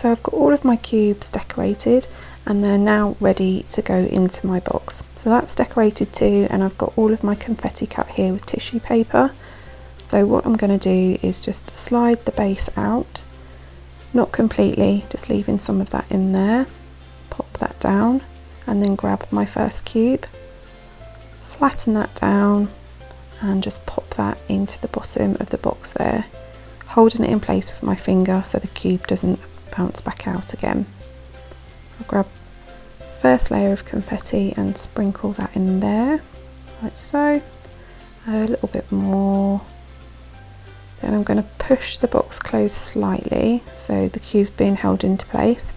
So I've got all of my cubes decorated and they're now ready to go into my box. So that's decorated too, and I've got all of my confetti cut here with tissue paper. So what I'm going to do is just slide the base out, not completely, just leaving some of that in there. Pop that down and then grab my first cube, flatten that down and just pop that into the bottom of the box there, holding it in place with my finger so the cube doesn't bounce back out again. I'll grab the first layer of confetti and sprinkle that in there, like so, a little bit more. Then I'm going to push the box closed slightly so the cube's being held into place,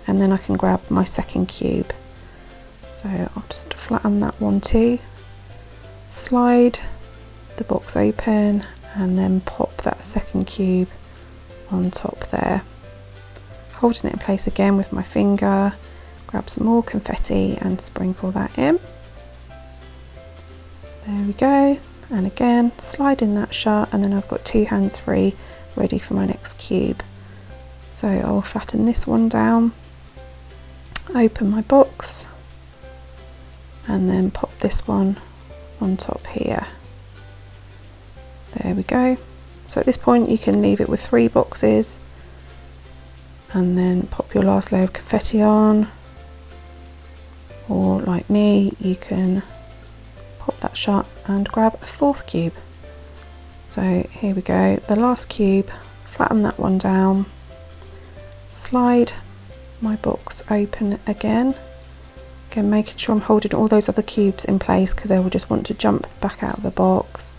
and then I can grab my second cube. So I'll just flatten that one too, slide the box open and then pop that second cube on top there. Holding it in place again with my finger, grab some more confetti and sprinkle that in. There we go, and again sliding that shut, and then I've got two hands free ready for my next cube. So I'll flatten this one down, open my box and then pop this one on top here. There we go. So at this point you can leave it with 3 boxes and then pop your last layer of confetti on, or like me, you can pop that shut and grab a 4th cube. So here we go, the last cube, flatten that one down, slide my box open again, making sure I'm holding all those other cubes in place because they will just want to jump back out of the box.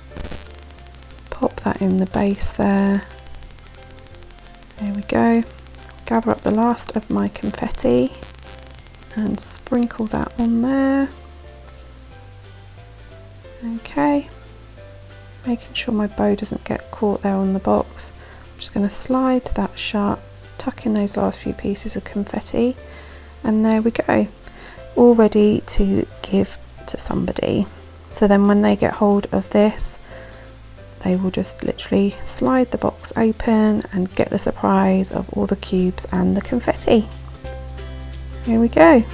Pop that in the base there. There we go. Gather up the last of my confetti and sprinkle that on there. Okay, making sure my bow doesn't get caught there on the box. I'm just going to slide that shut, tuck in those last few pieces of confetti, and there we go, all ready to give to somebody. So then when they get hold of this, they will just literally slide the box open and get the surprise of all the cubes and the confetti. Here we go.